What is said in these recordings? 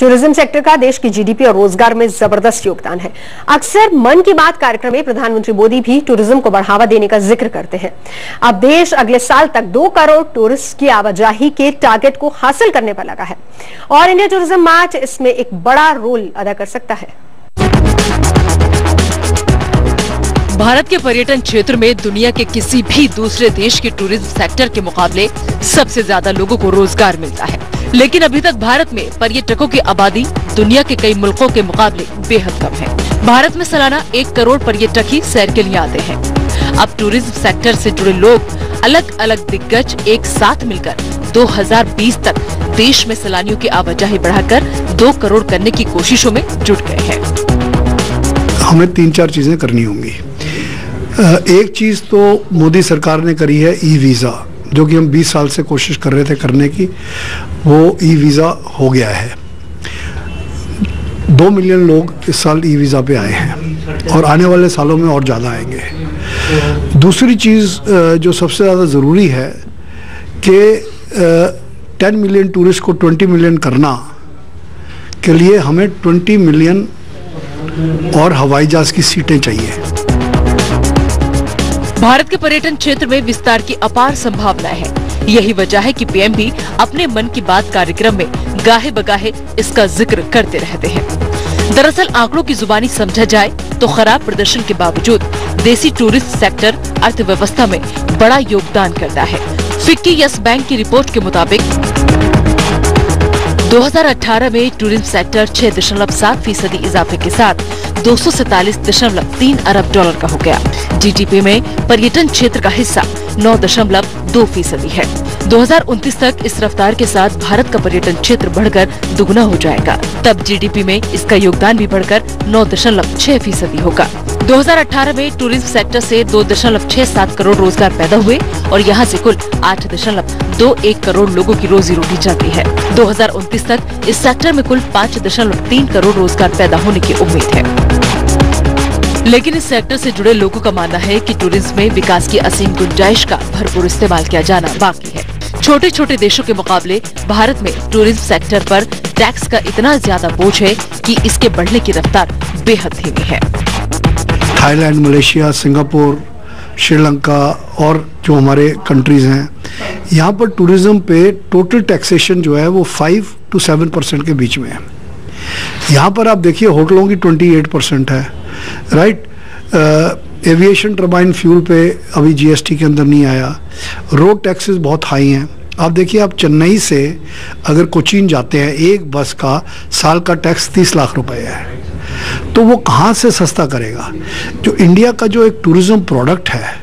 Tourism sector का देश की जीडीपी और रोजगार में जबरदस्त योगदान है। अक्सर मन की बात कार्यक्रम में प्रधानमंत्री मोदी भी टूरिज्म को बढ़ावा देने का जिक्र करते हैं। अब देश अगले साल तक 2 करोड़ टूरिस्ट की आवाजाही के टारगेट को हासिल करने पर लगा है और इंडिया टूरिज्म मार्ट इसमें एक बड़ा रोल अदा कर सकता है। भारत के पर्यटन क्षेत्र में दुनिया के किसी भी दूसरे देश के टूरिज्म सेक्टर के मुकाबले सबसे ज्यादा लोगों को रोजगार मिलता है, लेकिन अभी तक भारत में पर्यटकों की आबादी दुनिया के कई मुल्कों के मुकाबले बेहद कम है। भारत में सालाना 1 करोड़ पर्यटक ही सैर के लिए आते हैं। अब टूरिज्म सेक्टर से जुड़े लोग अलग अलग दिग्गज एक साथ मिलकर 2020 तक देश में सैलानियों की आवाजाही बढ़ाकर 2 करोड़ करने की कोशिशों में जुट गए हैं। हमें 3-4 चीजें करनी होंगी। एक चीज तो मोदी सरकार ने करी है ई वीजा, जो कि हम 20 साल से कोशिश कर रहे थे करने की, वो ई वीजा हो गया है। 2 मिलियन लोग इस साल ई वीजा पे आए हैं और आने वाले सालों में और ज़्यादा आएंगे। दूसरी चीज़ जो सबसे ज़्यादा ज़रूरी है कि 10 मिलियन टूरिस्ट को 20 मिलियन करना के लिए हमें 20 मिलियन और हवाई जहाज की सीटें चाहिए। भारत के पर्यटन क्षेत्र में विस्तार की अपार संभावनाएं हैं। यही वजह है कि पीएम भी अपने मन की बात कार्यक्रम में गाहे बगाहे इसका जिक्र करते रहते हैं। दरअसल आंकड़ों की जुबानी समझा जाए तो खराब प्रदर्शन के बावजूद देसी टूरिस्ट सेक्टर अर्थव्यवस्था में बड़ा योगदान करता है। फिक्की यस बैंक की रिपोर्ट के मुताबिक 2018 में टूरिज्म सेक्टर 6.7% इजाफे के साथ 247.3 अरब डॉलर का हो गया। जीडीपी में पर्यटन क्षेत्र का हिस्सा 9.2% है। 2029 तक इस रफ्तार के साथ भारत का पर्यटन क्षेत्र बढ़कर दुगना हो जाएगा। तब जीडीपी में इसका योगदान भी बढ़कर 9.6% होगा। 2018 में टूरिज्म सेक्टर से 2.67 करोड़ रोजगार पैदा हुए और यहाँ से कुल 8.21 करोड़ लोगों की रोजी रोटी चलती है। 2029 तक इस सेक्टर में कुल 5.3 करोड़ रोजगार पैदा होने की उम्मीद है। लेकिन इस सेक्टर से जुड़े लोगों का मानना है कि टूरिज्म में विकास की असीम गुंजाइश का भरपूर इस्तेमाल किया जाना बाकी है। छोटे छोटे देशों के मुकाबले भारत में टूरिज्म सेक्टर पर टैक्स का इतना ज्यादा बोझ है कि इसके बढ़ने की रफ्तार बेहद धीमी है। थाईलैंड, मलेशिया, सिंगापुर, श्रीलंका और जो हमारे कंट्रीज हैं, यहाँ पर टूरिज्म पे टोटल टैक्सेशन जो है वो 5 to 7% के बीच में है। यहाँ पर आप देखिए होटलों की 28% है, राइट। एविएशन टर्बाइन फ्यूल पे अभी जीएसटी के अंदर नहीं आया। रोड टैक्सेस बहुत हाई हैं। आप देखिए, आप चेन्नई से अगर कोचीन जाते हैं, एक बस का साल का टैक्स 30 लाख रुपए है, तो वो कहाँ से सस्ता करेगा? जो इंडिया का जो एक टूरिज्म प्रोडक्ट है,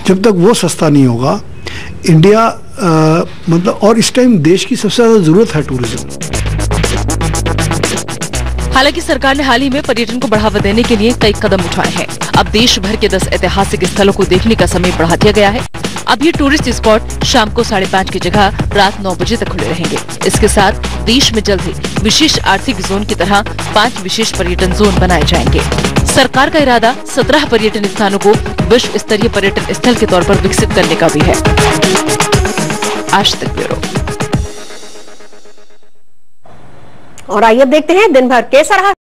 जब तक वो सस्ता नहीं होगा इंडिया मतलब, और इस टाइम देश की सबसे ज़्यादा ज़रूरत है टूरिज्म। हालांकि सरकार ने हाल ही में पर्यटन को बढ़ावा देने के लिए कई कदम उठाए हैं। अब देश भर के 10 ऐतिहासिक स्थलों को देखने का समय बढ़ा दिया गया है। अब ये टूरिस्ट स्पॉट शाम को 5:30 की जगह रात 9 बजे तक खुले रहेंगे। इसके साथ देश में जल्द ही विशेष आर्थिक जोन की तरह 5 विशेष पर्यटन जोन बनाए जाएंगे। सरकार का इरादा 17 पर्यटन स्थानों को विश्व स्तरीय पर्यटन स्थल के तौर पर विकसित करने का भी है। आज तक ब्यूरो। और आइए अब देखते हैं दिन भर कैसा रहा